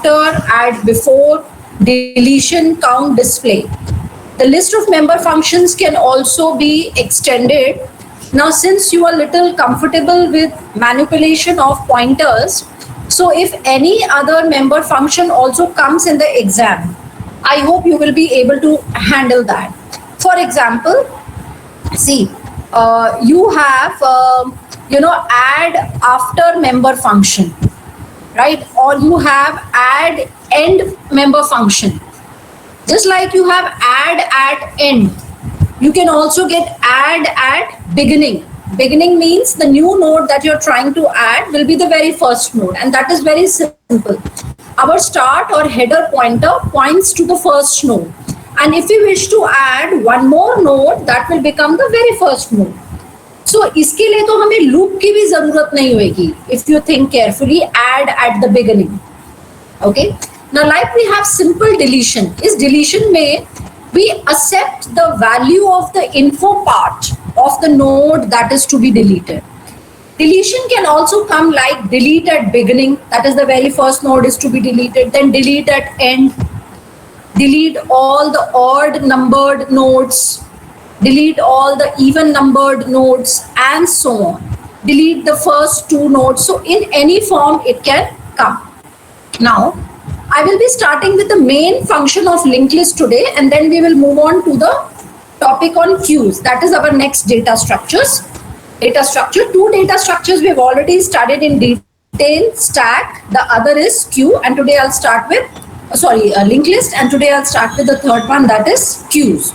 after, add before, deletion, count, display. The list of member functions can also be extended. Now, since you are little comfortable with manipulation of pointers, so if any other member function also comes in the exam, I hope you will be able to handle that. For example, see, you have, add after member function, right? Or you have add end member function. Just like you have add at end, you can also get add at beginning. Beginning means the new node that you're trying to add will be the very first node, and that is very simple. Our start or header pointer points to the first node, and if we wish to add one more node, that will become the very first node. So इसके लिए तो हमें loop की भी जरूरत नहीं होगी. If you think carefully, add at the beginning. Okay. Now, like we have simple deletion. Is deletion में we accept the value of the info part of the node that is to be deleted. Deletion can also come like delete at beginning, that is the very first node is to be deleted, then delete at end, delete all the odd numbered nodes, delete all the even numbered nodes, and so on. Delete the first two nodes. So in any form it can come. Now, I will be starting with the main function of linked list today, and then we will move on to the topic on queues. That is our next data structures. Data structure, two data structures we have already studied in detail, stack, the other is queue, and today I'll start with, linked list, and today I'll start with the third one, that is queues.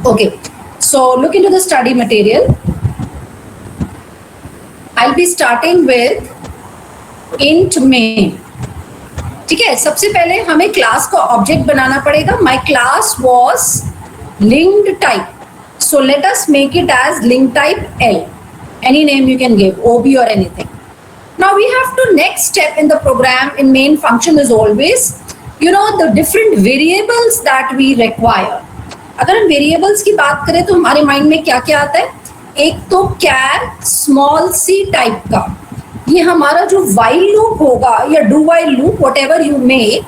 Okay, so look into the study material. I'll be starting with int main. ठीक है, सबसे पहले हमें class का object बनाना पड़ेगा. My class was linked type, so let us make it as link type L. Any name you can give, OB or anything. Now we have to next step in the program in main function is always, the different variables that we require. अगर हम variables की बात करें तो हमारे mind में क्या क्या आता है? एक तो char small c टाइप का, ये हमारा जो while लूप होगा या do while loop whatever you make,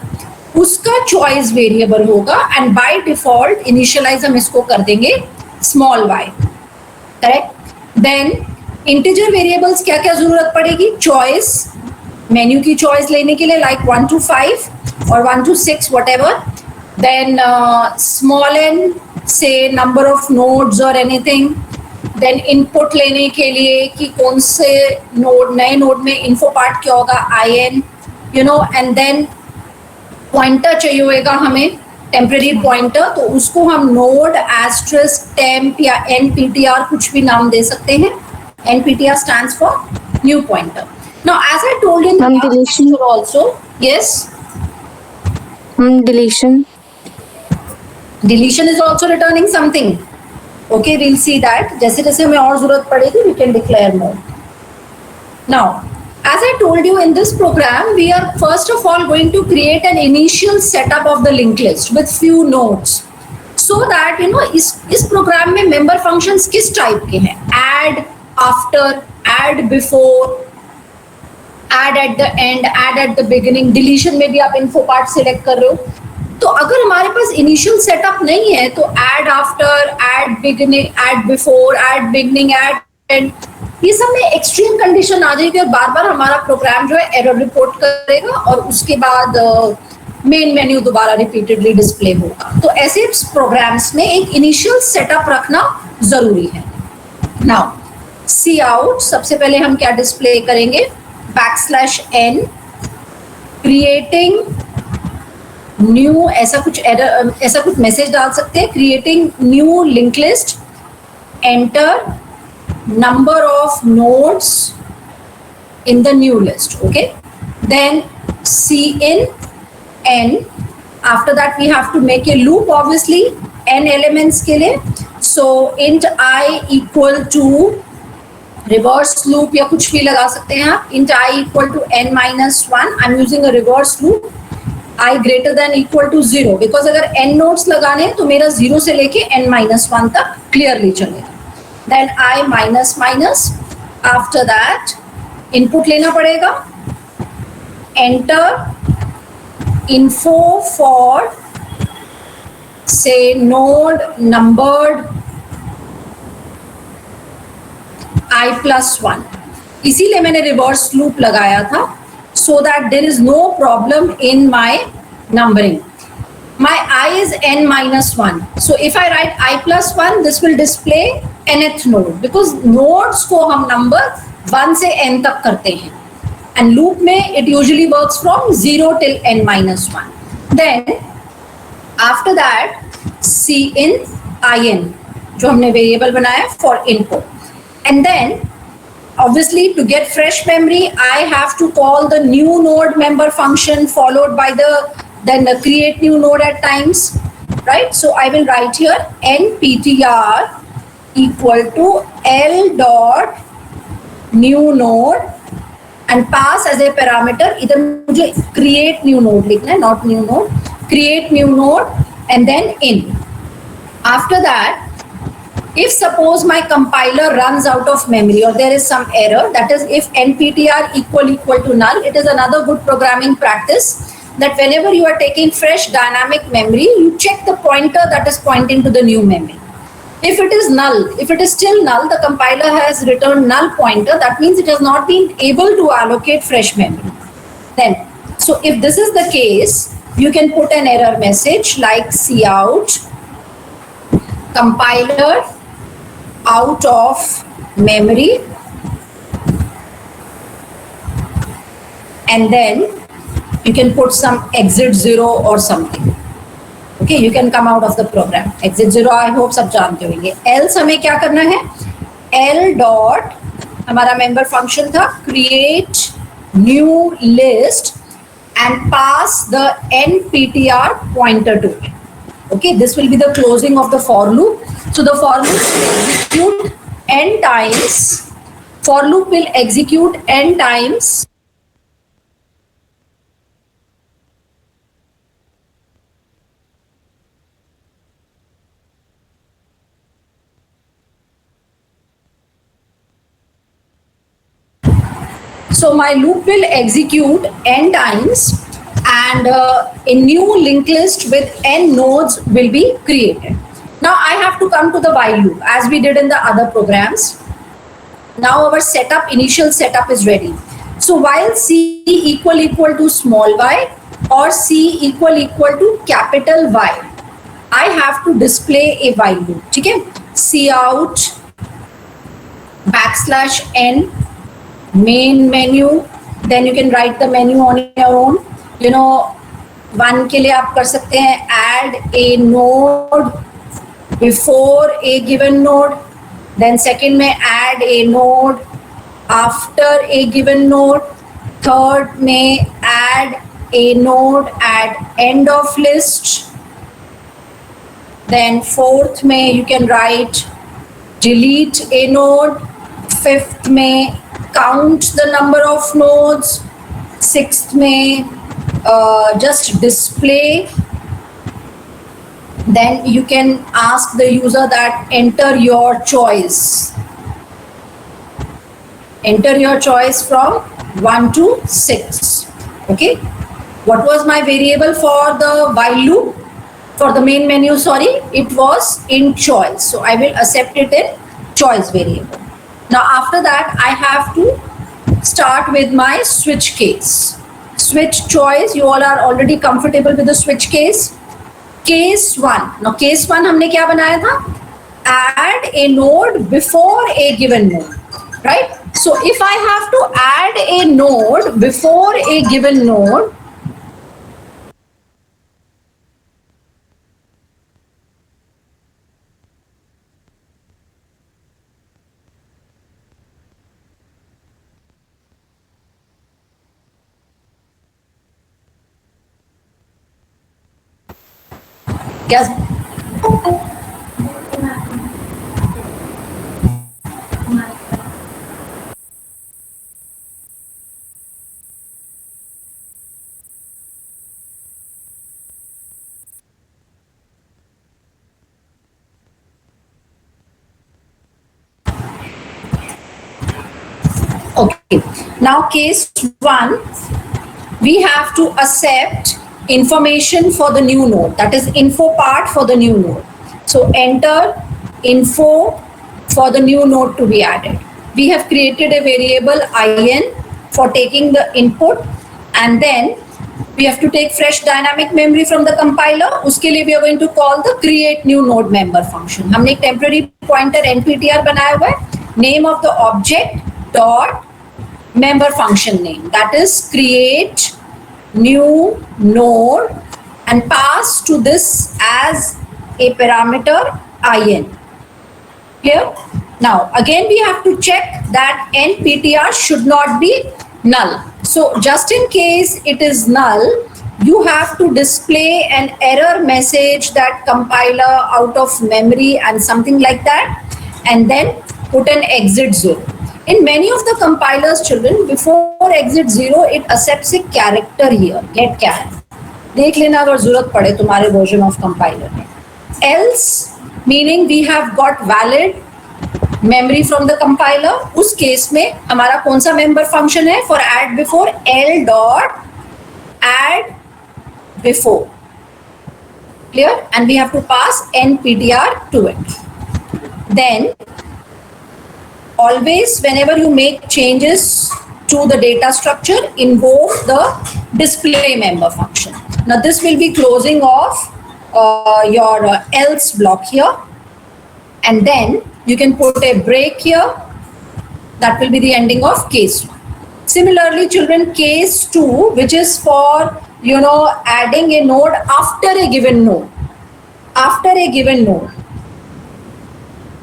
उसका चॉइस वेरिएबल होगा, एंड बाय डिफॉल्ट इनिशियलाइज हम इसको कर देंगे small y. Correct. Then integer variables क्या क्या जरूरत पड़ेगी? चॉइस, मेन्यू की चॉइस लेने के लिए लाइक 1 to 5 और 1 to 6 whatever. Then small n से नंबर ऑफ नोड्स और एनीथिंग. देन इनपुट लेने के लिए कि कौन से नोड, नए नोड में इन्फो पार्ट क्या होगा, in, एंड देन पॉइंटर चाहिए होगा हमें, टेम्परेरी पॉइंटर, तो उसको हम नोड एस्ट्रिस्क टेम्प या nptr कुछ भी नाम दे सकते हैं. nptr stands for new pointer. Now as I told you in the last lecture also, yes, deletion is also returning something. Okay, we'll see that. जैसे जैसे हमें और जरूरत पड़ेगी we can declare more. Now, as I told you in this program, we are first of all going to create an initial setup of the linked list with few nodes, so that इस program में member functions किस type के हैं? Add after, add before, add at the end, add at the beginning. Deletion में भी आप info part select कर रहे हो. तो अगर हमारे पास इनिशियल सेटअप नहीं है तो add after, add beginning, add before, add beginning, add end, ये सब में एक्सट्रीम कंडीशन आ जाएगी और बार बार हमारा प्रोग्राम जो है एरर रिपोर्ट करेगा और उसके बाद मेन मेन्यू दोबारा रिपीटेडली डिस्प्ले होगा. तो ऐसे प्रोग्राम्स में एक इनिशियल सेटअप रखना जरूरी है. नाउ सी आउट, सबसे पहले हम क्या डिस्प्ले करेंगे? \n क्रिएटिंग न्यू, ऐसा कुछ मैसेज डाल सकते हैं. Creating new link list, enter number of nodes in the new list. Okay, then cin n, after that we have to make a loop obviously n elements के लिए. So int I equal to reverse loop या कुछ भी लगा सकते हैं आप. int I equal to n minus 1. I'm using a reverse loop. I greater than equal to 0 because अगर n nodes लगाने हैं तो मेरा 0 से लेके n minus 1 तक clearly चलेगा. Then I minus minus, after that input लेना पड़ेगा, enter info for say node numbered i+1. इसीलिए मैंने रिवर्स लूप लगाया था, so that there is no problem in my numbering. My I is n-1. So if I write i+1, this will display nth node, because nodes को हम number 1 से n तक करते हैं, and loop में it usually works from 0 till n-1. Then after that cin in, जो हमने variable बनाया for input, and then obviously to get fresh memory I have to call the new node member function followed by the create new node at times, right? So I will write here nptr equal to l dot new node and pass as a parameter, इधर मुझे create new node लिखना है, not new node, create new node and then in. After that, if suppose my compiler runs out of memory or there is some error, that is if nptr equal to null, it is another good programming practice that whenever you are taking fresh dynamic memory, you check the pointer that is pointing to the new memory. If it is null, if it is still null, the compiler has returned null pointer, that means it has not been able to allocate fresh memory. Then, so if this is the case, you can put an error message like cout compiler out of memory, and then you can put some exit 0 or something. Okay, you can come out of the program. Exit 0 I hope सब जानते होंगे. Else हमें क्या करना है? L dot हमारा member function था create new list and pass the nptr pointer to it. Okay, this will be the closing of the for loop. So the for loop will execute n times. For loop will execute n times. So my loop will execute n times, and a new linked list with n nodes will be created. Now I have to come to the while loop as we did in the other programs. Now our setup, initial setup is ready. So while c equal to small y or c equal to capital Y, I have to display a while loop. Okay? Cout \n main menu, then you can write the menu on your own. You know, one के लिए आप कर सकते हैं add a node before a given node, then second में add a node after a given node, third में add a node at end of list, then fourth में you can write delete a node, fifth में count the number of nodes, sixth may just display. Then you can ask the user that enter your choice. Enter your choice from 1 to 6. Okay. What was my variable for the while loop? For the main menu, sorry, it was in choice. So I will accept it in choice variable. Now after that, I have to start with my switch case. Switch choice, you all are already comfortable with the switch case. Case 1. Now case 1 हमने क्या बनाया था? Add a node before a given node, right? So if I have to add a node before a given node, yes. Okay, now case 1, we have to accept information for the new node, that is info part for the new node. So enter info for the new node to be added. We have created a variable in for taking the input, and then we have to take fresh dynamic memory from the compiler. उसके लिए we are going to call the create new node member function. हमने एक temporary pointer nptr बनाया हुआ है, name of the object dot member function name, that is create new node, and pass to this as a parameter in. Here, now again we have to check that nptr should not be null. So just in case it is null, you have to display an error message that compiler out of memory and something like that, and then put an exit 0. In many of the compilers, children, before exit 0, it accepts a character here, get char. देख लेना अगर जरूरत पड़े तुम्हारे version of compiler में. Else, meaning we have got valid memory from the compiler. उस case में हमारा कौन सा member function है for add before? L dot add before. Clear? And we have to pass nptr to it. Then always whenever you make changes to the data structure, invoke the display member function. Now this will be closing off your else block here, and then you can put a break here. That will be the ending of case 1. Similarly, children, case 2, which is for adding a node after a given node. After a given node,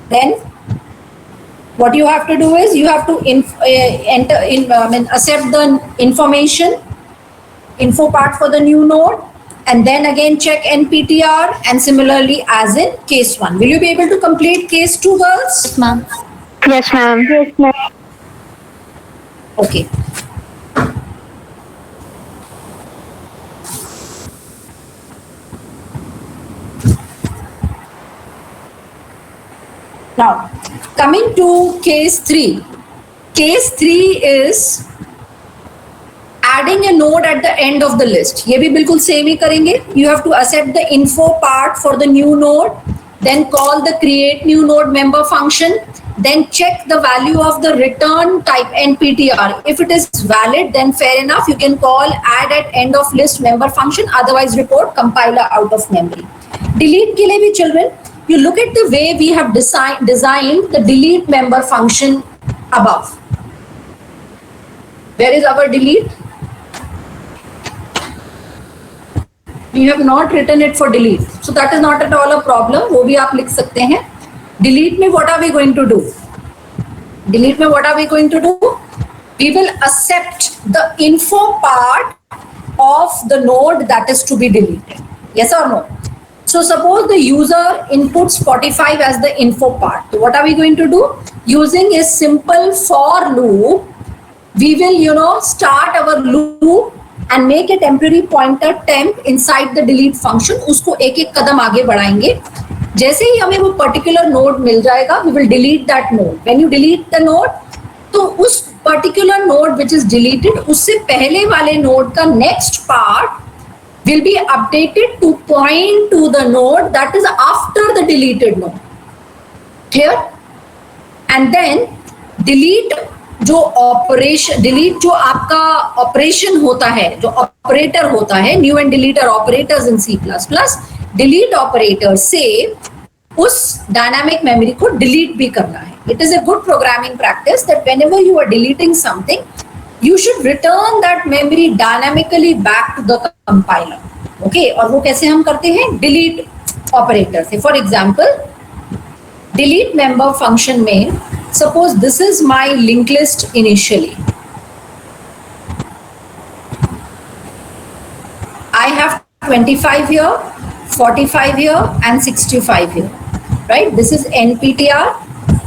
then what you have to do is you have to accept the information, info part for the new node, and then again check nptr, and similarly as in case 1. Will you be able to complete case 2, girls? Yes, ma'am. Yes, ma'am. Yes, ma'am. Okay. Now, coming to case 3. Case 3 is adding a node at the end of the list. ये भी बिल्कुल same ही करेंगे. You have to accept the info part for the new node, then call the create new node member function, then check the value of the return type nptr. If it is valid, then fair enough, you can call add at end of list member function, otherwise report compiler out of memory. Delete के लिए भी children, you look at the way we have designed the delete member function above. Where is our delete? We have not written it for delete, so that is not at all a problem. वो भी आप लिख सकते हैं. Delete में what are we going to do? Delete में what are we going to do? We will accept the info part of the node that is to be deleted. Yes or no? So suppose the user inputs 45 as the info part. So what are we going to do? Using a simple for loop, we will start our loop and make a temporary pointer temp inside the delete function. उसको एक एक कदम आगे बढ़ाएंगे. जैसे ही हमें वो particular node मिल जाएगा, we will delete that node. When you delete the node, तो उस particular node which is deleted, उससे पहले वाले node का next part will be updated to point to the node that is after the deleted node. Clear? And then delete जो आपका operation होता है, जो ऑपरेटर होता है, new and deleter operators in C++, delete operator से उस डायनामिक मेमोरी को डिलीट भी करना है. It is a good programming practice that whenever you are deleting something, you should return that memory dynamically back to the compiler. Okay, और वो कैसे हम करते हैं? delete operator से. For example, delete member function में, suppose this is my linked list initially. I have 25 here, 45 here and 65 here. Right? This is nptr.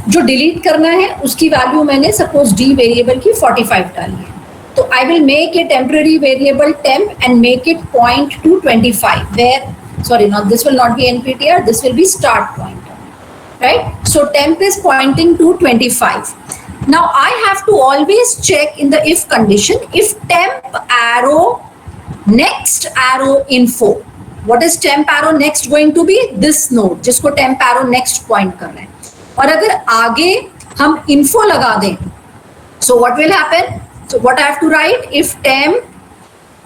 जो delete करना है उसकी वैल्यू मैंने सपोज डी वेरिएबल की 45 डाली है. तो I will make a temporary variable temp and make it point to 25 where, sorry not, this will not be NPTR, this will be start pointer, right? So temp is pointing to 25. Now I have to always check in the if condition, if temp arrow next arrow info. What is temp arrow next going to be? This node जिसको temp arrow next point कर रहे हैं. और अगर आगे हम info लगा दें, so what will happen? So what I have to write? If temp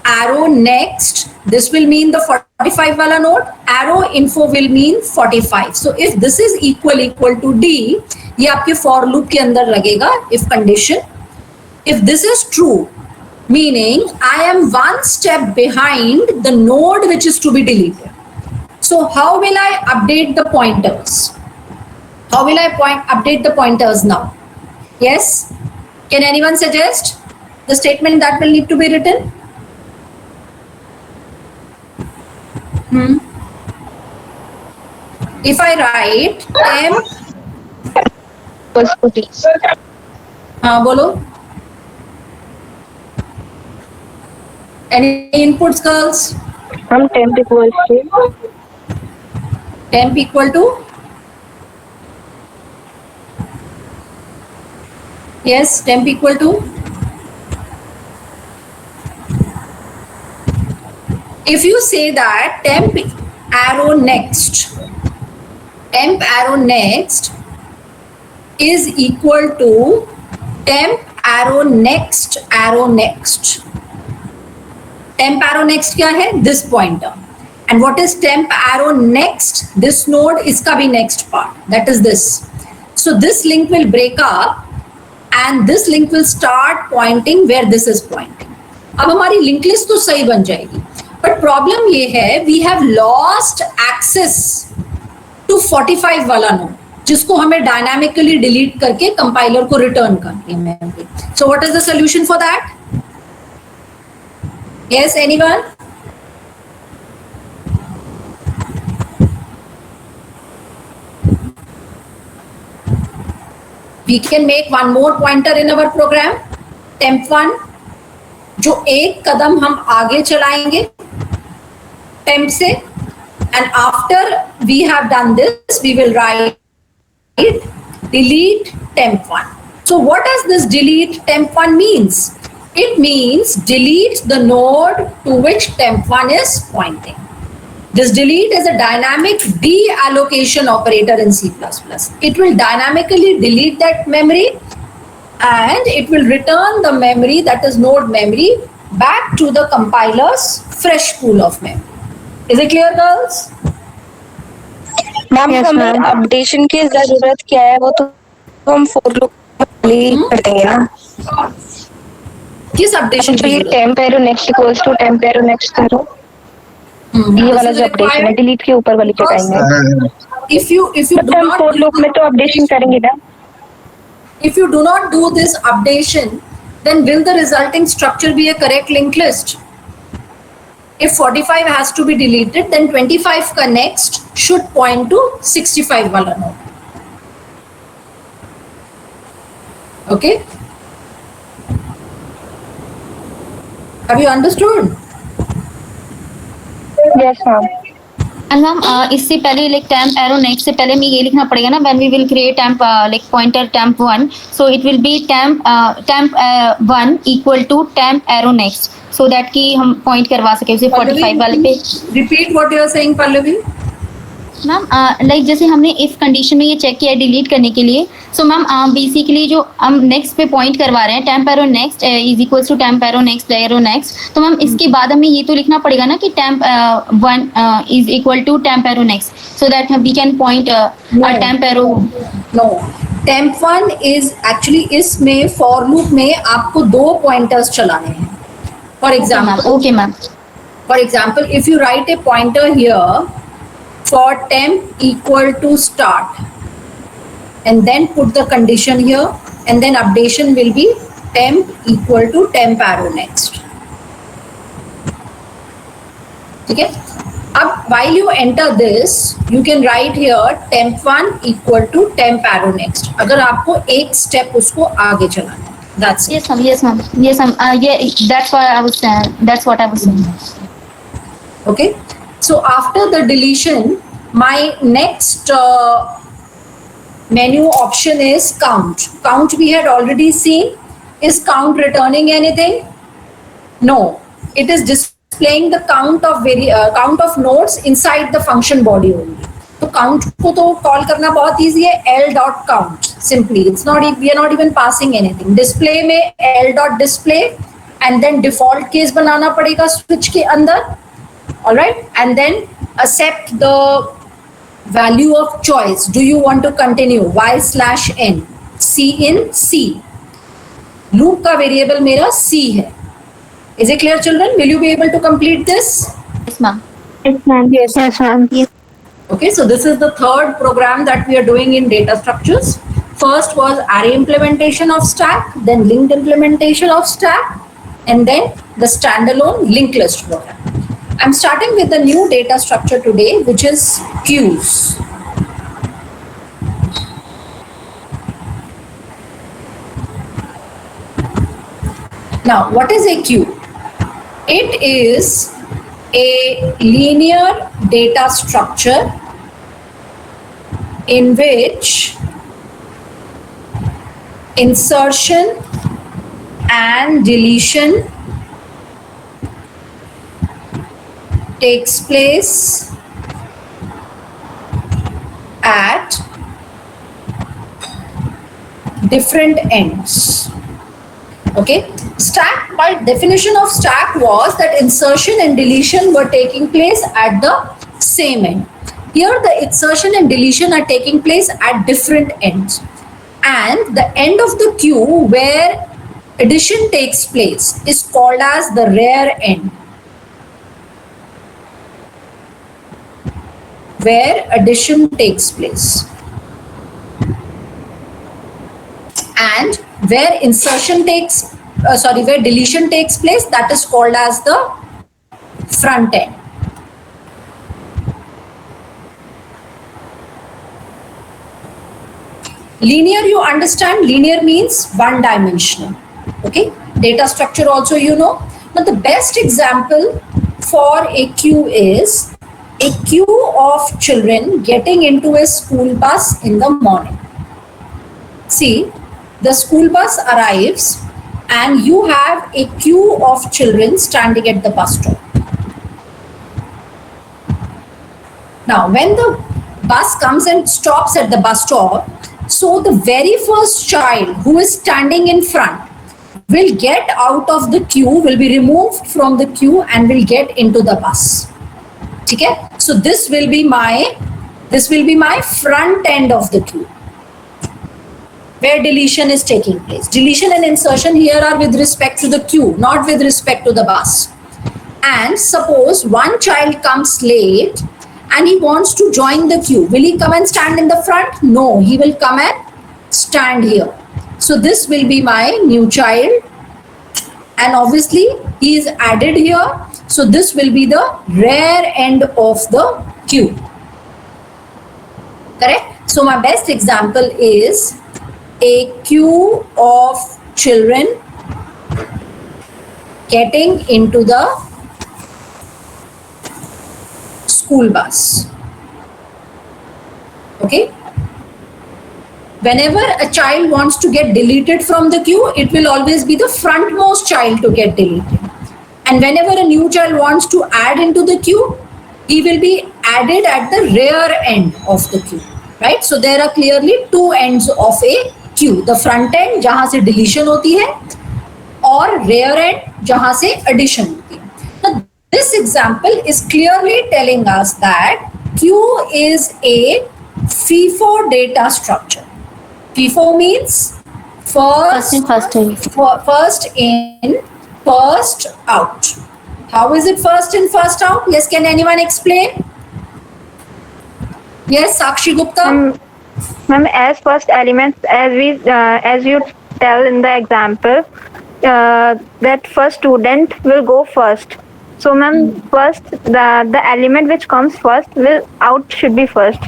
arrow next, this will mean the 45 वाला node, arrow info will mean 45. So if this is equal to D, ये आपके for loop के अंदर लगेगा if condition. If this is true, meaning I am one step behind the node which is to be deleted. So how will I update the pointers? How will I update the pointers now? Yes? Can anyone suggest the statement that will need to be written? If I write temp, बोलो. Any inputs, girls? Temp Temp equal to? Yes, temp equal to? If you say that temp arrow next is equal to temp arrow next. Temp arrow next क्या है? This pointer. And what is temp arrow next? This node, इसका भी next part. That is this. So this link will break up and this link will start pointing where this is pointing. अब हमारी link list तो सही बन जाएगी. But problem ये है, we have lost access to 45 वाला node, जिसको हमें dynamically delete करके compiler को return करनी है. So what is the solution for that? Yes, anyone? We can make one more pointer in our program, temp1, जो एक कदम हम आगे चलाएंगे temp से, and after we have done this, we will write delete temp1. So what does this delete temp1 means? It means delete the node to which temp1 is pointing. This delete is a dynamic deallocation operator in C++. It will dynamically delete that memory and it will return the memory, that is node memory, back to the compiler's fresh pool of memory. Is it clear, girls? Ma'am हमें updation की जरूरत क्या है? वो तो हम for loop कर देंगे ना. किस अपडेशन तो ये temp arrow next equals to temp arrow next arrow. ये वाला जो अपडेशन है डिलीट के ऊपर वाली पे time. If you do not for loop में तो अपडेशन करेंगे ना. If you do not do this updation, then will the resulting structure be a correct linked list? If 45 has to be deleted, then 25 का next should point to 65 वाला node. Okay? Have you understood? Yes, ma'am. And ma'am इससे पहले like temp arrow next से पहले हमें ये लिखना पड़ेगा ना, when we will create temp like pointer temp1, so it will be temp1 equal to temp arrow next, so that कि हम point करवा सके उसे 45 वाले पे. Repeat what you are saying, Pallavi. Ma'am like जैसे हमने इफ कंडीशन में ये चेक किया डिलीट करने के लिए, सो मैम बेसिकली जो हम नेक्स्ट पे पॉइंट करवा रहे हैं temp arrow next is equals to temp arrow next, तो मैम इसके बाद हमें ये तो लिखना पड़ेगा ना कि temp1 is equal to temp arrow next, so that we can point temp arrow. No, temp1 is actually इसमें फॉर लूप में आपको दो पॉइंटर्स चलाने हैं. For example, okay ma'am, for example, if you write a pointer here for temp equal to start and then put the condition here and then updation will be temp equal to temp arrow next. Okay? अब while you enter this, you can write here temp1 equal to temp arrow next. अगर आपको एक step उसको आगे चलाना है. That's it. yes ma'am, yeah, that's what I was saying. Okay, so after the deletion, my next menu option is count. Count we had already seen. Is count returning anything? No, it is displaying the count of nodes inside the function body only. तो count को तो call करना बहुत easy है, L dot count simply. It's not, we are not even passing anything. Display में L dot display and then default case बनाना पड़ेगा switch के अंदर, all right, and then accept the value of choice. Do you want to continue y/n c in c? Loop का variable मेरा c है. Is it clear, children? Will you be able to complete this? Yes, ma'am. Yes, ma'am. Yes, ma'am. Okay, so this is the third program that we are doing in data structures. First was array implementation of stack, then linked implementation of stack, and then the standalone linked list program. I'm starting with the new data structure today, which is queues. Now, what is a queue? It is a linear data structure in which insertion and deletion takes place at different ends. Okay, stack, by definition of stack was that insertion and deletion were taking place at the same end. Here the insertion and deletion are taking place at different ends, and the end of the queue where addition takes place is called as the rear end, where addition takes place, and where insertion takes where deletion takes place, that is called as the front end. Linear, you understand, linear means one dimensional. Okay, data structure also you know. Now the best example for a queue is a queue of children getting into a school bus in the morning. See, the school bus arrives and you have a queue of children standing at the bus stop. Now, when the bus comes and stops at the bus stop, so the very first child who is standing in front will get out of the queue, will be removed from the queue and will get into the bus. Okay? So this will be my front end of the queue, where deletion is taking place. Deletion and insertion here are with respect to the queue, not with respect to the bus. And suppose one child comes late and he wants to join the queue. Will he come and stand in the front? No, he will come and stand here. So this will be my new child, and obviously he is added here. So this will be the rear end of the queue. Correct? So my best example is a queue of children getting into the school bus. Okay? Whenever a child wants to get deleted from the queue, it will always be the frontmost child to get deleted. And whenever a new child wants to add into the queue, he will be added at the rear end of the queue. Right? So there are clearly two ends of a queue. The front end जहाँ से deletion होती है, और rear end जहाँ से addition होती है. Now this example is clearly telling us that queue is a FIFO data structure. FIFO means first in, first out. How is it first in, first out? Yes, can anyone explain? Yes, Sakshi Gupta. Ma'am, as first elements, as you tell in the example, that first student will go first. So, ma'am, first the element which comes first will out should be first.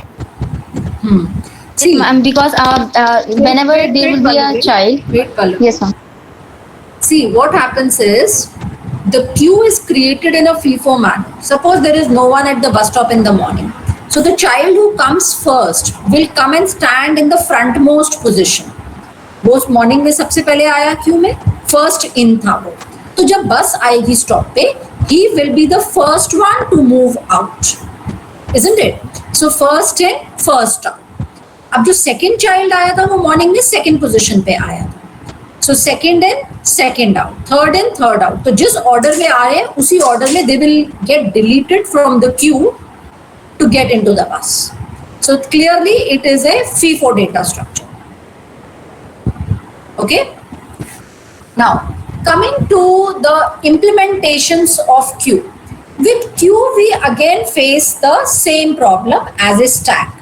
See, Ma'am, because whenever there will be a child. Yes, ma'am. See, what happens is the queue is created in a FIFO manner. Suppose there is no one at the bus stop in the morning. So the child who comes first will come and stand in the frontmost position. वो morning में सबसे पहले आया Q में, first in था वो. तो जब बस आएगी स्टॉप पे he will be the first one to move out, isn't it? So first in, first out. अब जो second child आया था वो morning में second position पे आया था. So second in, second out, third in, third out. तो जिस order में आ रहे हैं उसी order में they will get deleted from the queue to get into the bus. So clearly it is a FIFO data structure. Okay. Now coming to the implementations of queue. With queue we again face the same problem as a stack.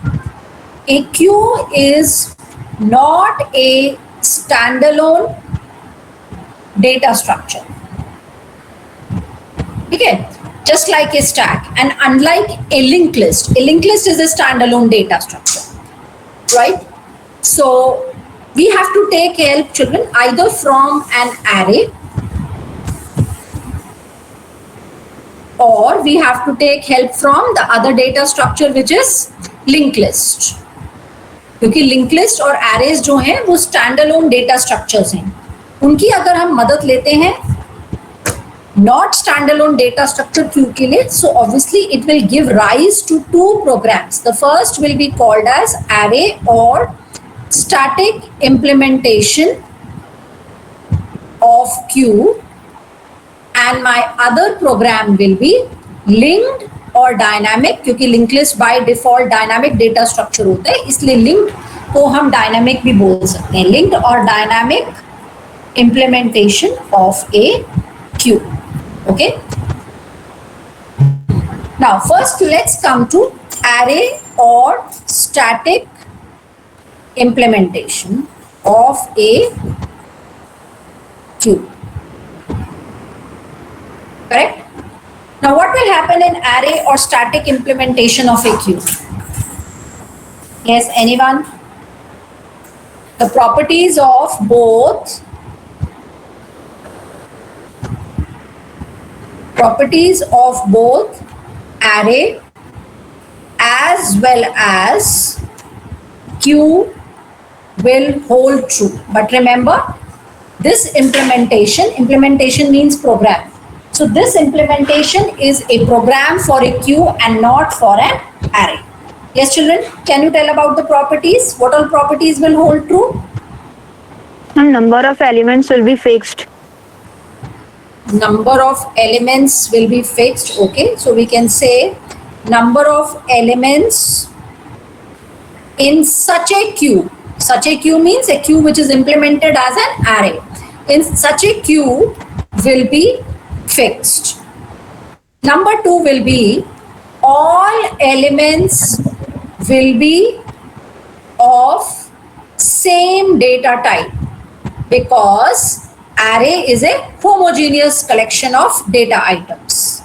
A queue is not a standalone data structure. Okay, just like a stack, and unlike a linked list is a standalone data structure, right? So we have to take help, children, either from an array or we have to take help from the other data structure which is linked list. क्योंकि link list और arrays जो हैं वो standalone data structures हैं, उनकी अगर हम मदद लेते हैं not standalone data structure queue के लिए, so obviously it will give rise to two programs. The first will be called as array और static implementation of queue, and my other program will be linked or dynamic, क्योंकि linked list by default dynamic data structure होता है, इसलिए linked को हम dynamic भी बोल सकते हैं. linked or dynamic implementation of a queue. Okay. Now first let's come to array or static implementation of a queue. Correct? Now what will happen in array or static implementation of a queue? Yes, anyone? The properties of both array as well as queue will hold true. But remember, this implementation means program. So this implementation is a program for a queue and not for an array. Yes, children, can you tell about the properties? What all properties will hold true? The number of elements will be fixed. Number of elements will be fixed. Okay, so we can say number of elements in such a queue. Such a queue means a queue which is implemented as an array. In such a queue will be fixed. Number 2 will be all elements will be of same data type, because array is a homogeneous collection of data items.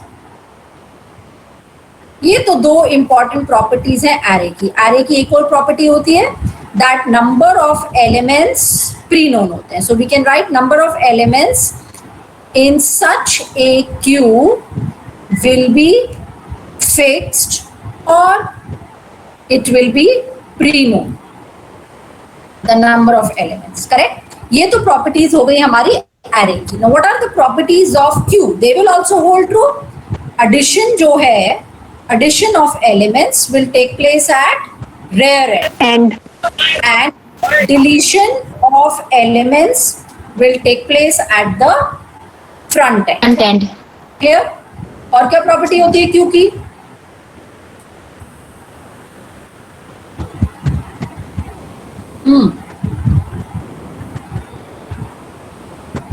ये तो दो important properties हैं array की. Array की एक और property होती है that number of elements pre known होते हैं. So we can write number of elements in such a queue will be fixed और it will be pre known the number of elements. Correct? ये तो properties हो गई हमारी array की. Now what are the properties of queue? They will also hold true. Addition जो है, addition of elements will take place at rear end, and deletion of elements will take place at the front end. Clear? और क्या property होती है Q की?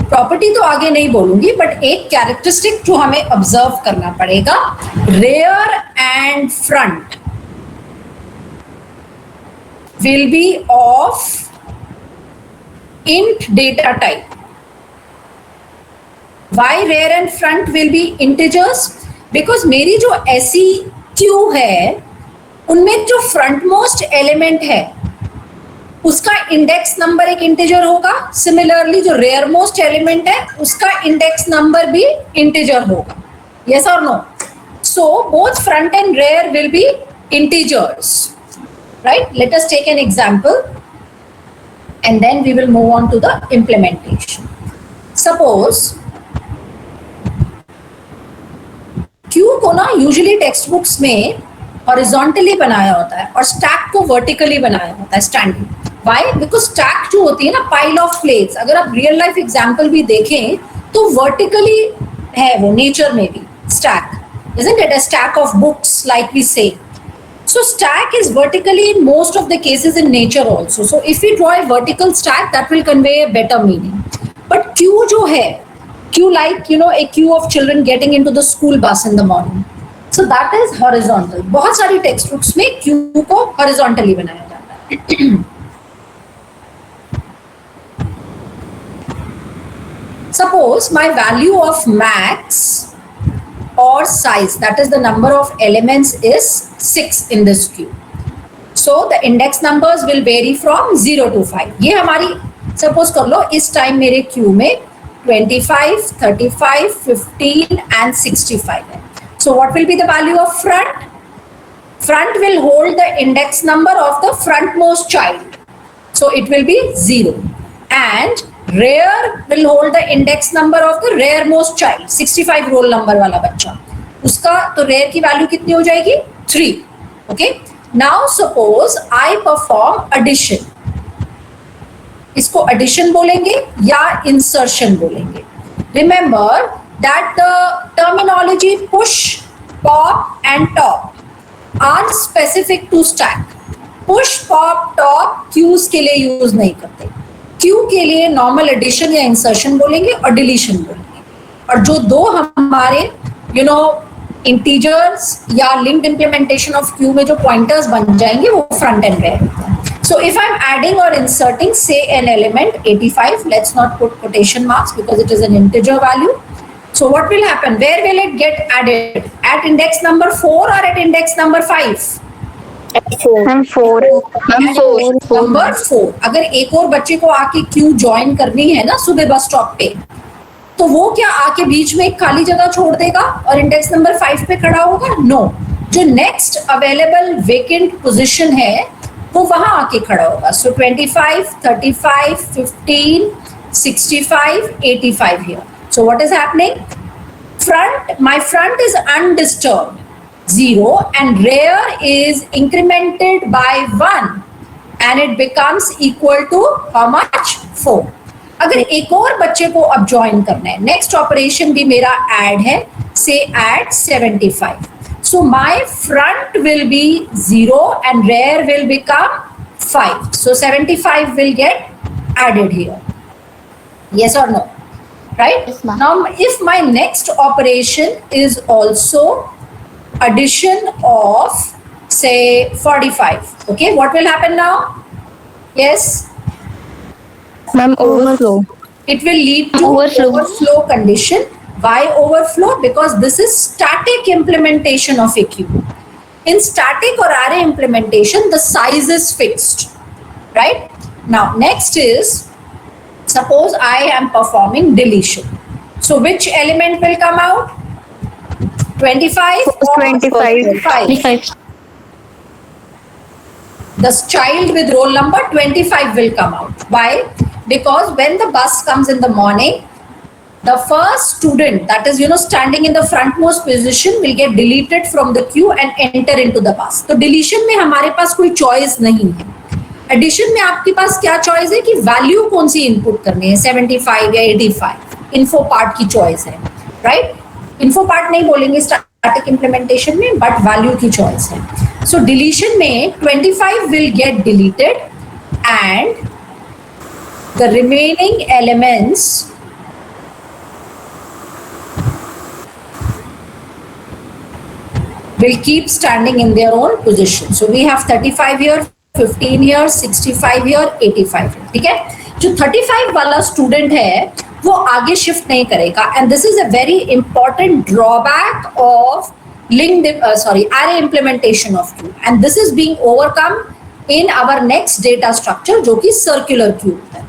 Property तो आगे नहीं बोलूंगी, बट एक कैरेक्टरिस्टिक जो हमें ऑब्जर्व करना पड़ेगा, rear and front will be of int data type. Why rear and front will be integers? Because मेरी जो ऐसी क्यू है उनमें जो फ्रंट मोस्ट एलिमेंट है उसका इंडेक्स नंबर एक इंटीजर होगा. सिमिलरली जो रेयर मोस्ट एलिमेंट है उसका इंडेक्स नंबर भी इंटीजर होगा. यस और no? So both front and rear will be integers, right? Let us take an example and then we will move on to the implementation. Suppose को ना usually text books में horizontally बनाया होता है और stack को vertically बनाया होता है स्टैंडिंग. व्हाई? बिकॉज स्टैक जो होती है ना, पाइल ऑफ प्लेट्स, अगर आप रियल लाइफ एग्जांपल भी देखें तो वर्टिकली है वो नेचर में भी. Stack, isn't it a stack of books like we say? So stack is vertically in most of the cases in nature also. So if we draw a vertical stack, that will convey a better meaning. But queue जो है, queue like a queue of children getting into the school bus in the morning. So that is horizontal. बहुत सारी text books में queue को horizontally बनाया जाता है. Suppose my value of max or size, that is the number of elements, is 6 in this queue. So the index numbers will vary from 0 to 5. ये हमारी suppose कर लो इस time मेरे queue में 25, 35, 15 and 65 है. So what will be the value of front? Front will hold the index number of the frontmost child. So it will be 0. And rear will hold the index number of the rearmost child. 65 roll number वाला बच्चा, उसका तो rear की value कितनी हो जाएगी? 3. Okay. Now suppose I perform addition. इसको addition बोलेंगे या insertion बोलेंगे. Remember that the terminology push, pop and top are specific to stack. Push, pop, top queues के लिए यूज नहीं करते. क्यू के लिए नॉर्मल एडिशन या इंसर्शन बोलेंगे और डिलीशन बोलेंगे. और जो दो हमारे इंटीजर्स या लिंक्ड इंप्लीमेंटेशन ऑफ क्यू में जो पॉइंटर्स बन जाएंगे वो front and rear. So if I am adding और इंसर्टिंग से an element 85, let's not put quotation marks because it is an integer value. So what will happen? Where will it get added? At index number 4 और eight index number 5? Number 4. अगर एक और बच्चे को आके Q join करनी है ना सुबह बस स्टॉप पे, तो वो क्या आके बीच में एक खाली जगह छोड़ देगा और इंडेक्स नंबर 5 पे खड़ा होगा? नो. जो नेक्स्ट अवेलेबल वेकेंट पोजीशन है वो वहां आके खड़ा होगा. सो 25, 35, 15, 65, 85 here. So what is happening? My front is undisturbed, 0, and rear is incremented by 1 and it becomes equal to how much? 4. अगर एक और बच्चे को अब ज्वाइन करना है, नेक्स्ट ऑपरेशन भी मेरा ऐड है, से add 75. So my front will be 0 and rear will become 5. So 75 will get added here. Yes or no? Right? Yes, ma'am. Now if my next operation is also addition of say 45, okay, what will happen now? Yes, Ma'am, overflow. it will lead to Overflow. overflow condition. Why overflow? Because this is static implementation of a queue. In static or array implementation, the size is fixed, right? Now next is, suppose I am performing deletion. So which element will come out? 25 or 25. 25. The child with roll number 25 will come out. Why? Because when the bus comes in the morning, the first student that is standing in the frontmost position will get deleted from the queue and enter into the bus. तो deletion में हमारे पास कोई choice नहीं है. Addition में आपके पास क्या choice है कि value कौन सी input करनी है, 75 या 85. Info part की choice है, right? Info part नहीं बोलेंगे static implementation में, but value की choice है. So deletion में 25 will get deleted and the remaining elements will keep standing in their own position. So we have 35 here, 15 here, 65 here, 85 here. ठीक है? जो 35 वाला student है वो आगे shift नहीं करेगा, and this is a very important drawback of array implementation of queue, and this is being overcome in our next data structure जो कि circular queue है.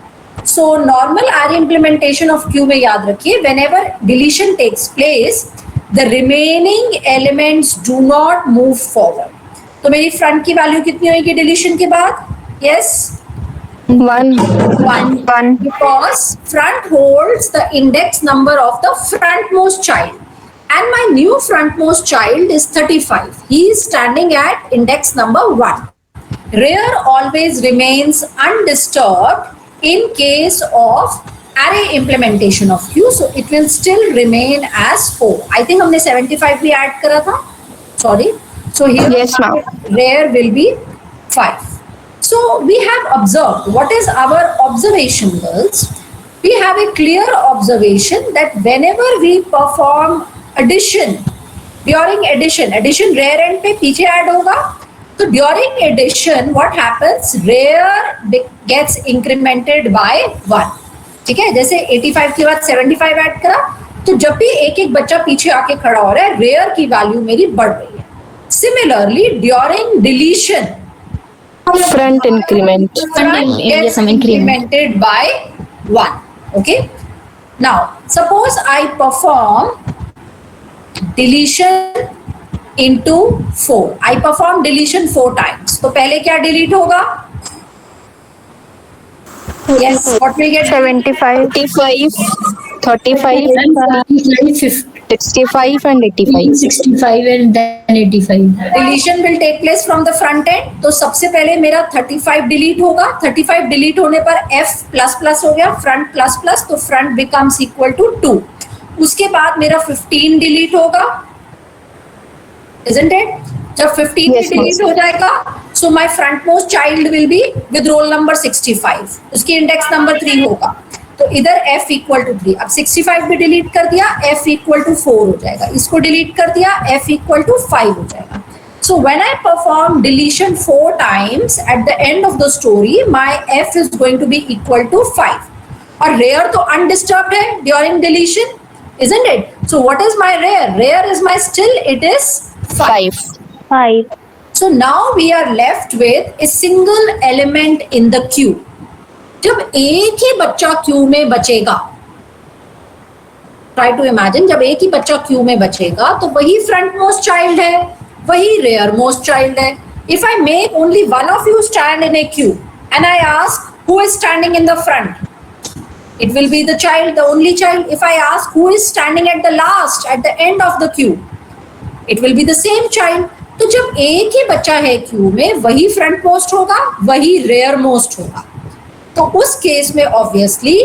So normal array implementation of queue में याद रखिए, whenever deletion takes place, the remaining elements do not move forward. तो मेरी front की value कितनी होगी deletion के बाद? Yes, 1. Because front holds the index number of the frontmost child, and my new frontmost child is 35. He is standing at index number 1. Rear always remains undisturbed in case of array implementation of Q. So it will still remain as 4. I think हमने 75 भी add करा था. Sorry. So here Yes, ma'am. rear will be 5. So we have observed. What is our observation, girls? We have a clear observation that whenever we perform addition, during addition rear end पे पीछे add होगा. तो during addition what happens, rear gets incremented by 1. ठीक है, जैसे 85 के बाद 75 add करा, तो जब भी एक एक बच्चा पीछे आके खड़ा हो रहा है, रेयर की वैल्यू मेरी बढ़ रही है. Similarly during deletion Front increment. gets incremented by 1. Okay, now suppose I perform deletion into 4. I perform deletion 4 times. तो पहले क्या डिलीट होगा? Yes, what will get 75. 35, 35, 65 and 85. 65 and then 85. deletion will take place from the front end. तो सबसे पहले मेरा 35 delete होगा. 35 delete होने पर f प्लस प्लस हो गया, फ्रंट प्लस प्लस, तो फ्रंट बिकम्स इक्वल टू 2. उसके बाद मेरा 15 डिलीट होगा, isn't it? जब 15 Yes, डिलीट हो जाएगा, so my frontmost child will be with roll number 65. उसकी इंडेक्स नंबर 3 होगा. तो इधर f इक्वल टू 3. अब 65 भी डिलीट कर दिया, f इक्वल टू 4 हो जाएगा. इसको डिलीट कर दिया, f इक्वल टू 5 हो जाएगा. So when I perform deletion 4 times, at the end of the story, my f is going to be equal to 5. और rear तो undisturbed है during deletion, isn't it? So what is my rear? Rear is my still, it is 5. 5. So now we are left with a single element in the queue. जब एक ही बच्चा Q में बचेगा, try to imagine, जब एक ही बच्चा Q में बचेगा तो वही फ्रंट मोस्ट चाइल्ड है, वही रेयर मोस्ट चाइल्ड है. If I make only one of you stand in A Q and I ask who is standing in the front, it will be the child, the only child. If I ask who is standing at the last, at the end of the queue, it will be the same child. तो जब एक ही बच्चा है Q में, वही front most होगा, वही rare most होगा. तो उस केस में ऑब्वियसली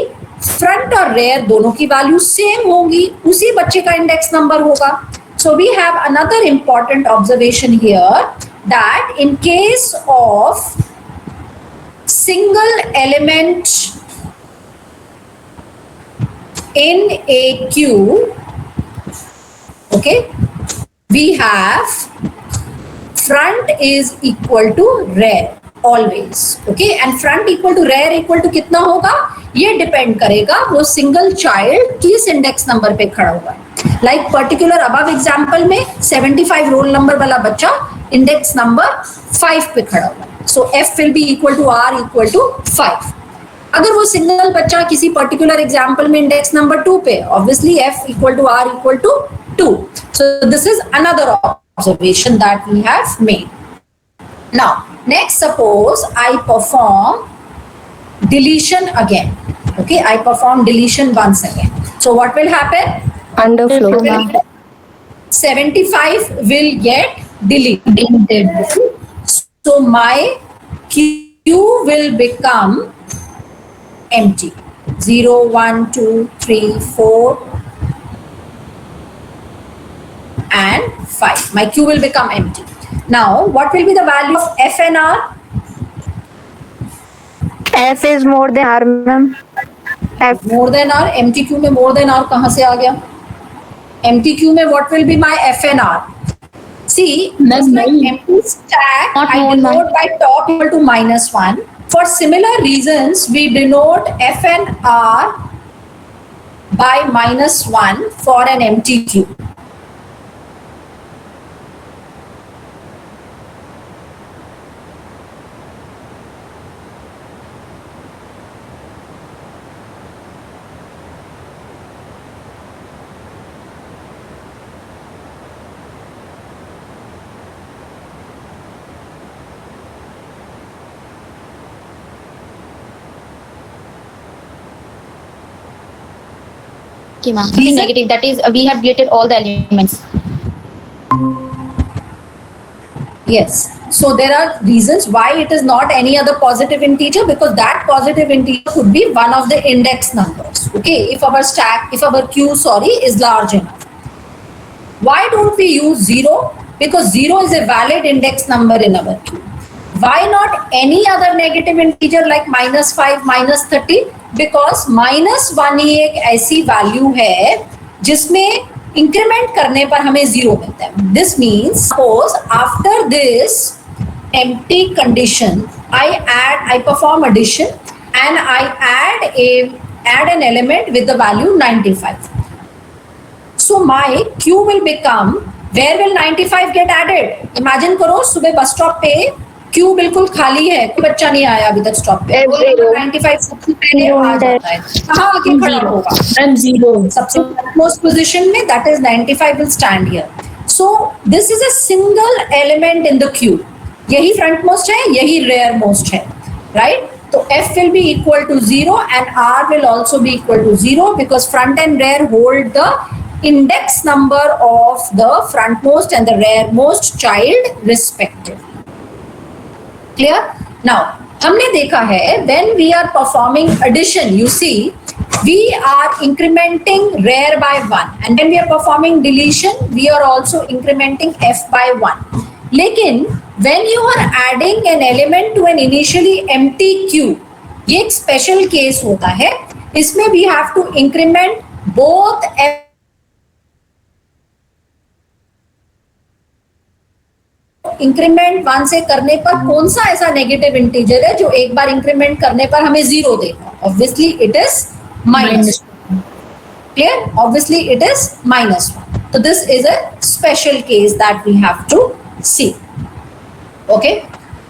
फ्रंट और रेयर दोनों की वैल्यू सेम होंगी, उसी बच्चे का इंडेक्स नंबर होगा. So we have another important observation here that in case of single element in a queue, okay, we have front is equal to rear always, okay, and front equal to rear equal to कितना होगा, ये depend करेगा वो single child किस index number पे खड़ा हुआ है. लाइक पर्टिकुलर अबव एग्जांपल में 75 रोल नंबर वाला बच्चा इंडेक्स नंबर 5 पे खड़ा हुआ है. सो f will be equal to r equal to 5. अगर वो सिंगल बच्चा किसी पर्टिकुलर एग्जाम्पल में इंडेक्स नंबर 2 पे, obviously f equal to r equal to 2. So this is another observation that we have made. Now next suppose I perform deletion again. Okay, I perform deletion once again. So what will happen? Underflow. 75 will get deleted. So my queue will become empty. 0, 1, 2, 3, 4 and 5. My queue will become empty. Now what will be the value of f and r? F is more than R, ma'am. F. More than r. empty queue में more than r कहाँ से आ गया? empty queue में what will be my f and r? See, just like empty stack, Not I more than denote by top equal to -1. For similar reasons, we denote f and r by -1 for an empty queue. Okay, ma'am. Nothing Reason? negative. That is, we have deleted all the elements. Yes. So there are reasons why it is not any other positive integer, because that positive integer could be one of the index numbers. Okay. If our queue, is large enough. Why don't we use 0? Because 0 is a valid index number in our queue. Why not any other negative integer like -5, -30? Because -1 ही एक ऐसी value है जिसमें increment करने पर हमें 0 मिलता है. This means suppose after this empty condition I perform addition and I add an element with the value 95. So my Q will become, where will 95 get added? Imagine करो सुबह बस स्टॉप पे Q बिल्कुल खाली है, कोई बच्चा नहीं आया अभी तक स्टॉप पे. 95 सबसे पहले आ जाता है. कहाँ आके खड़ा होगा? And 0. सबसे most position में that is 95 will stand here. So this is a single element in the queue. यही front most है, यही rear most है, right? So F will be equal to 0 and R will also be equal to 0 because front and rear hold the index number of the frontmost and the rearmost child respectively. Clear? Now, हमने देखा है when we are performing addition, you see, we are incrementing rear by 1 and when we are performing deletion, we are also incrementing F by 1. लेकिन when you are adding an element to an initially empty queue, ये एक special case होता है. इसमें we have to increment both F increment 1 से करने पर कौन सा ऐसा नेगेटिव इंटीजर है जो एक बार इंक्रीमेंट करने पर हमें 0 देगा? Obviously it is -1. Clear? Obviously it is -1. तो this is a special case that we have to see. Okay,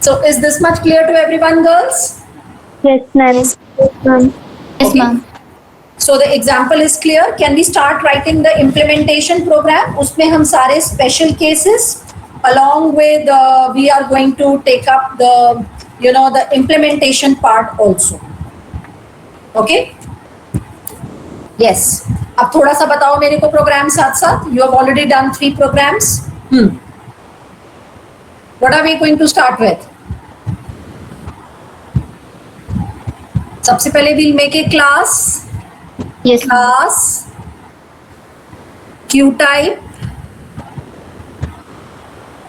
so is this much clear to everyone girls? Yes, ma'am. Yes, ma'am. So the example is clear. Can we start writing the implementation program? उसमें हम सारे special cases along with we are going to take up the implementation part also. Okay? Yes. अब थोड़ा सा बताओ मेरे को programme साथ साथ. You have already done 3 programs. What are we going to start with? सबसे पहले we'll make a class. Yes, ma'am. Class Q type.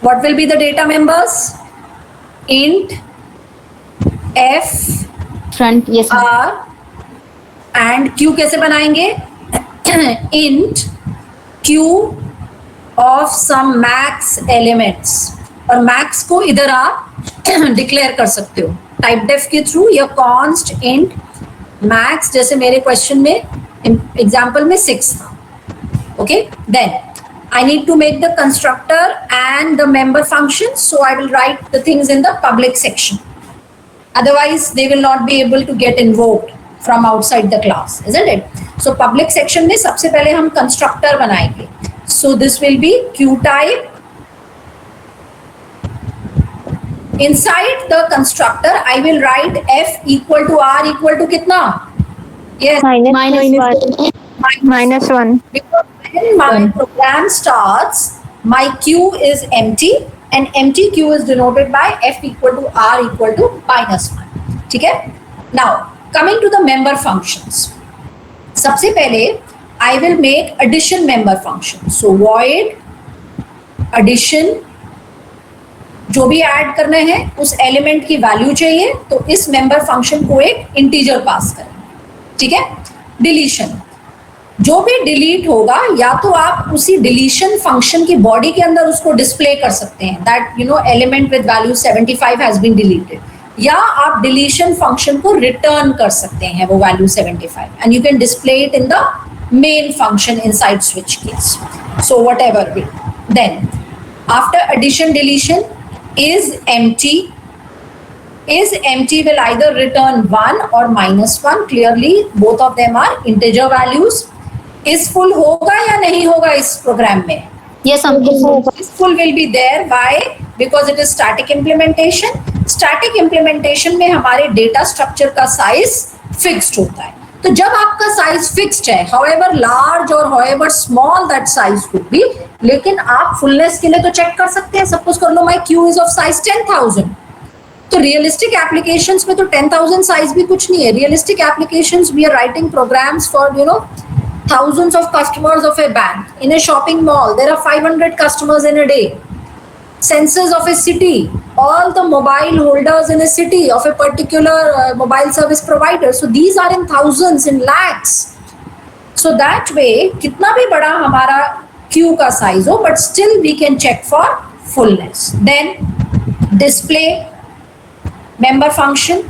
What will be the data members? Int F Front. Yes, ma'am. R and Q कैसे बनाएंगे? Int Q of some max elements. और max को इधर आप declare कर सकते हो type def के थ्रू या const int max, जैसे मेरे क्वेश्चन में एग्जाम्पल में 6 था. Okay, then I need to make the constructor and the member function, so I will write the things in the public section. Otherwise, they will not be able to get invoked from outside the class, isn't it? So public section में सबसे पहले हम constructor बनाएंगे. So this will be Q type. Inside the constructor, I will write F equal to R equal to कितना? Yes, -1. because when my program starts, my queue is empty and empty queue is denoted by F equal to R equal to -1. ठीक है? Now, coming to the member functions. सबसे पहले I will make addition member function. So void addition, जो भी add करना है उस element की वैल्यू चाहिए, तो इस मेंबर फंक्शन को एक इंटीजर पास करें. ठीक है? डिलीशन, जो भी डिलीट होगा या तो आप उसी डिलीशन फंक्शन की बॉडी के अंदर उसको डिस्प्ले कर सकते हैं, that element with value 75 has been deleted, या आप डिलीशन फंक्शन को रिटर्न कर सकते हैं वो value 75 and you can display it in the main function inside switch case. So whatever way, then after addition deletion is empty will either return 1 or -1. Clearly both of them are integer values. Is full होगा या नहीं होगा इस programme में? Yes, ma'am. Is full will be there. Why? Because it is static implementation. Static implementation में हमारे data structure का size fixed होता है. तो जब आपका साइज फिक्स्ड है, हाउएवर लार्ज और however small that size could be, लेकिन आप फुलनेस के लिए तो चेक कर सकते हैं. सपोज कर लो my queue is of size 10,000, तो रियलिस्टिक एप्लीकेशंस में तो 10,000 साइज भी कुछ नहीं है. Realistic applications we are writing programs for thousands of customers of a bank. In a shopping mall there are 500 customers in a day. Census of a city, all the mobile holders in a city of a particular mobile service provider, so these are in thousands, in lakhs. So that way kitna bhi bada hamara queue ka size ho, but still we can check for fullness. Then display member function,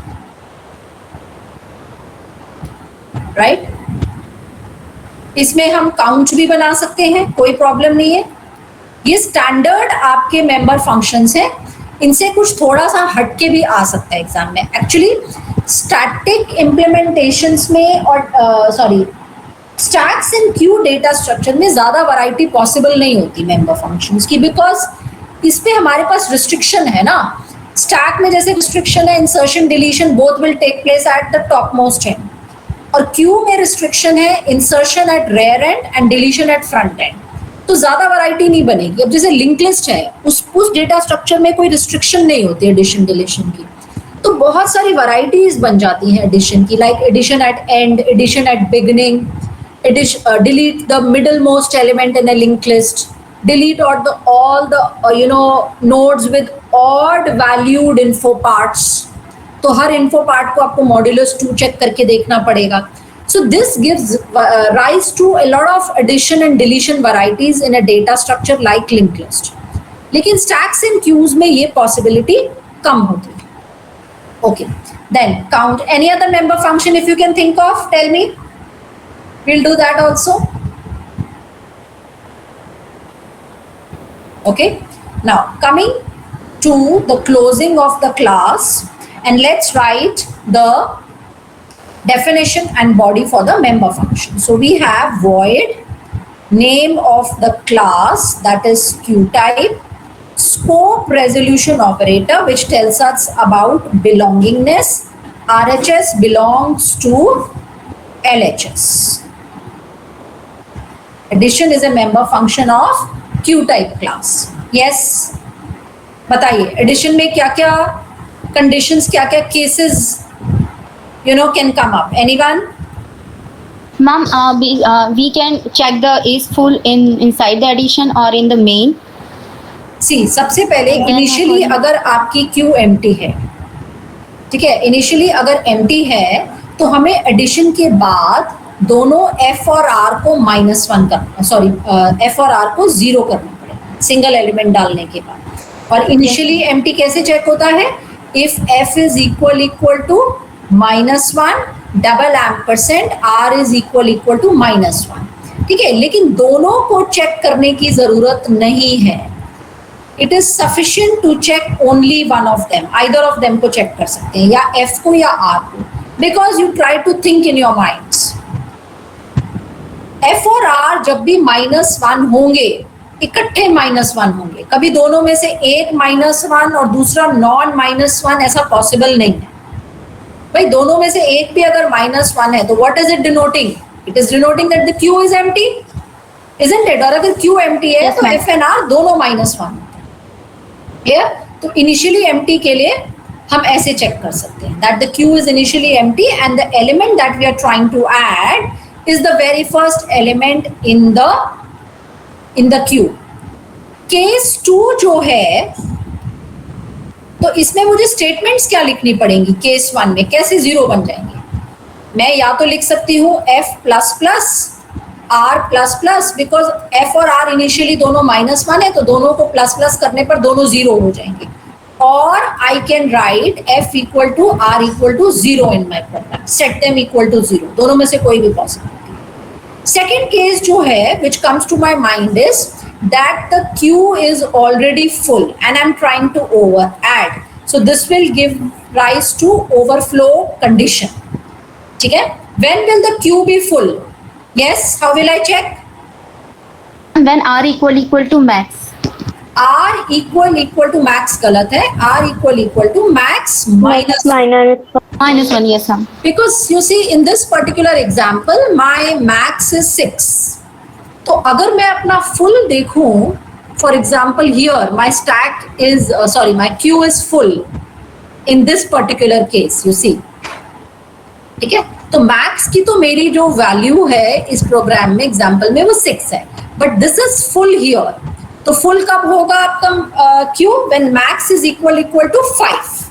right? इसमें हम count भी बना सकते हैं, कोई problem नहीं है. ये स्टैंडर्ड आपके मेंबर फंक्शंस हैं. इनसे कुछ थोड़ा सा हटके भी आ सकता है एग्जाम में. एक्चुअली स्टैटिक इम्प्लीमेंटेशंस में और stacks and Q data structure में ज्यादा वैरायटी पॉसिबल नहीं होती मेंबर फंक्शंस की, बिकॉज इस पे हमारे पास रिस्ट्रिक्शन है ना. स्टैक में जैसे रिस्ट्रिक्शन है insertion deletion both will take place at the top most end, और क्यू में रिस्ट्रिक्शन है insertion at rear end and deletion at front end. तो ज्यादा वैरायटी नहीं बनेगी. अब जैसे लिंक लिस्ट है, उस डेटा स्ट्रक्चर में कोई रिस्ट्रिक्शन नहीं होती एडिशन डिलीशन की, तो बहुत सारी वैरायटीज बन जाती हैं एडिशन की, like addition at end, addition at beginning, delete the middle most element in a link list, delete all the nodes with odd valued info parts. तो हर info part को आपको modulus 2 check करके देखना पड़ेगा. So this gives rise to a lot of addition and deletion varieties in a data structure like linked list. लेकिन stacks and queues में ये possibility कम होती है. Okay, then count. Any other member function if you can think of, tell me. We'll do that also. Okay, now coming to the closing of the class, and let's write the definition and body for the member function. So we have void, name of the class, that is QType, scope resolution operator which tells us about belongingness, RHS belongs to LHS. Addition is a member function of QType class. Yes, बताइए addition में क्या क्या conditions, क्या क्या cases can come up. Anyone? Ma'am, we can check the is full inside the addition or in the main. See, सबसे पहले initially अगर आपकी क्यू एम्प्टी है, ठीक है, इनिशियली अगर एम्प्टी है तो हमें एडिशन के बाद दोनों f और r को -1 करना, सॉरी f और r को 0 करना पड़ेगा सिंगल एलिमेंट डालने के बाद. और इनिशियली एम्प्टी कैसे चेक होता है? If f is equal to -1 double ampersand r is equal to -1. ठीक है, लेकिन दोनों को चेक करने की जरूरत नहीं है. It is sufficient to check only one of them. Either of them को चेक कर सकते हैं, या f को या r को, because you try to think in your minds. f और r जब भी -1 होंगे, इकट्ठे -1 होंगे, कभी दोनों में से एक -1 और दूसरा नॉन -1, ऐसा पॉसिबल नहीं है भाई. दोनों में से एक भी अगर -1 है तो what is it denoting? It is denoting that the queue is empty, isn't it? और अगर क्यू एम्प्टी है तो f एंड r दोनों -1. क्लियर? तो इनिशियली एम्प्टी के लिए हम ऐसे चेक कर सकते हैं that the queue is initially empty and the element that we are trying to add is the very first element in the queue. Case 2 जो है, तो इसमें मुझे स्टेटमेंट्स क्या लिखनी पड़ेंगी? केस 1 में कैसे 0 बन जाएंगे? मैं या तो लिख सकती हूँ f++ r++, बिकॉज f और r इनिशियली दोनों -1 है, तो दोनों को प्लस करने पर दोनों 0 हो जाएंगे. और I can write f equal to r equal to 0 in my program. Set them equal to 0. दोनों में से कोई भी possibility. Second case जो है, which comes to my mind is that the queue is already full and I'm trying to add. So this will give rise to overflow condition. ठीक है? When will the queue be full? Yes, how will I check? When r equal to max. r equal to max गलत है. r equal to max minus -1, yes ma'am. Because you see in this particular example my max is 6. तो अगर मैं अपना full देखूं, for example here my stack is my queue is full in this particular case, you see. ठीक है, तो max की तो मेरी जो value है इस प्रोग्राम में एग्जाम्पल में वो 6 है, but this is full here. तो full कब होगा आपका queue? When max is equal to 5.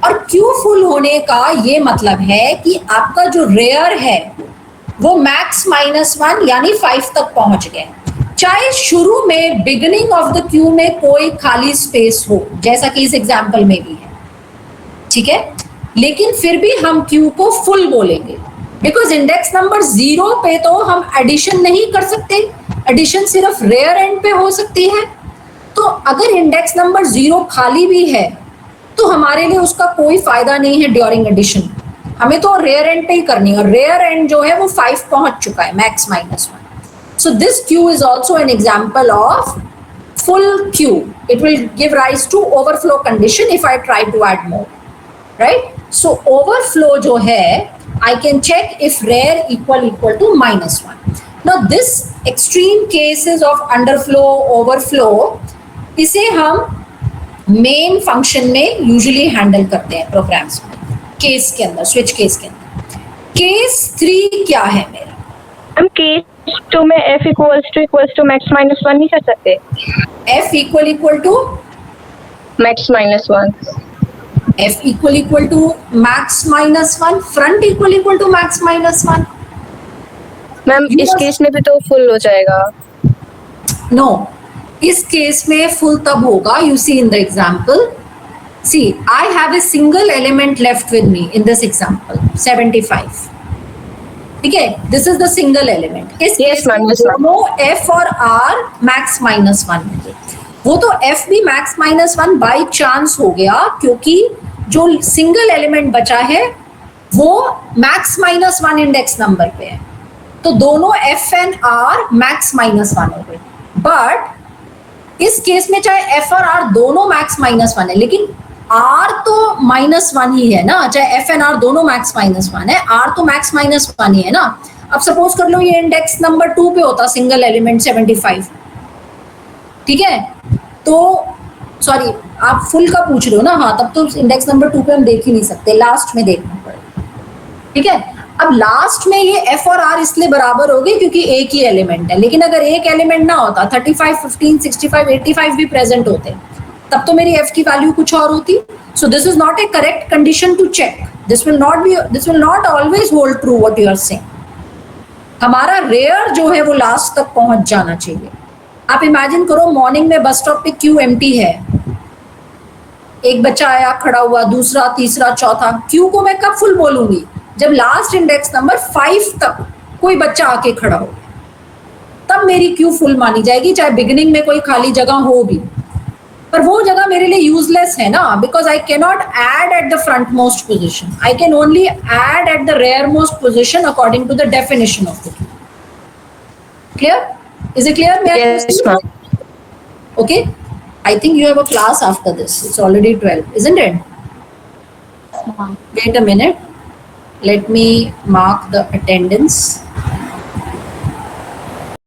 और क्यू फुल होने का ये मतलब है कि आपका जो रेयर है वो मैक्स -1 यानी 5 तक पहुंच गए, चाहे शुरू में बिगिनिंग ऑफ द क्यू में कोई खाली स्पेस हो, जैसा कि इस एग्जांपल में भी है, ठीक है, लेकिन फिर भी हम क्यू को फुल बोलेंगे, बिकॉज इंडेक्स नंबर 0 पे तो हम एडिशन नहीं कर सकते, एडिशन सिर्फ रेयर एंड पे हो सकती है। तो अगर इंडेक्स नंबर 0 खाली भी है तो हमारे लिए उसका कोई फायदा नहीं है ड्यूरिंग एडिशन, हमें तो रेयर एंड पे ही करनी है, और रेयर एंड जो है वो 5 पहुंच चुका है, max -1. So this queue is also an example of full queue. It will give rise to overflow condition if I try to add more, right. So overflow जो है I can check if rear equal to -1. Now this extreme cases of underflow overflow, इसे हम main function में usually handle करते हैं programmes में, case के अंदर, स्विच केस के अंदर. केस 3 क्या है मेरा? हम केस 2 में f इक्वल्स टू मैक्स -1 नहीं कर सकते? f equal to max -1, f equal to max -1, front equal to max -1. Ma'am इस केस में भी तो फुल हो जाएगा. नो, इस केस में फुल तब होगा, you see in the example, see I have a single element left with me in this example 75, ठीक है, this is the single element. इस केस में दोनों f और r मैक्स -1 होंगे. वो तो f भी मैक्स -1 बाई चांस हो गया, क्योंकि जो सिंगल एलिमेंट बचा है वो मैक्स -1 इंडेक्स नंबर पे है, तो दोनों f एंड r मैक्स -1 हो गए. बट इस केस में चाहे f और r दोनों मैक्स -1 है, लेकिन r तो -1 ही है ना, चाहे f एंड r दोनों मैक्स -1 है, r तो मैक्स -1 ही है ना. अब सपोज कर लो ये इंडेक्स नंबर 2 पे होता सिंगल एलिमेंट 75, ठीक है, तो सॉरी आप फुल का पूछ रहे हो ना, हाँ, तब तो इंडेक्स नंबर 2 पे हम देख ही नहीं सकते, लास्ट में देखना पड़ेगा, ठीक है. अब लास्ट में ये f और r इसलिए बराबर हो गए क्योंकि एक ही एलिमेंट है, लेकिन अगर एक एलिमेंट ना होता, 35, 15, 65, 85 भी प्रेजेंट होते, तब तो मेरी f की वैल्यू कुछ और होती. So this is not a correct condition to check, this will not always hold true what you are saying. हमारा रेयर जो है वो लास्ट तक पहुंच जाना चाहिए. आप इमेजिन करो मॉर्निंग में बस स्टॉप पे क्यू एम्प्टी है, एक बच्चा आया खड़ा हुआ, दूसरा, तीसरा, चौथा, क्यू को मैं कब फुल बोलूंगी? जब लास्ट इंडेक्स नंबर 5 तक कोई बच्चा आके खड़ा हो, तब मेरी क्यू फुल मानी जाएगी, चाहे बिगिनिंग में कोई खाली जगह हो भी. पर वो जगह मेरे लिए यूजलेस है ना, because I can not add at the front most position, I can only add at the rear most position according to the definition of the queue. Clear? Is it clear? Yes, ma'am. Okay, I think you have a class after this. It's already 12, isn't it? Wait a minute. Let me mark the attendance.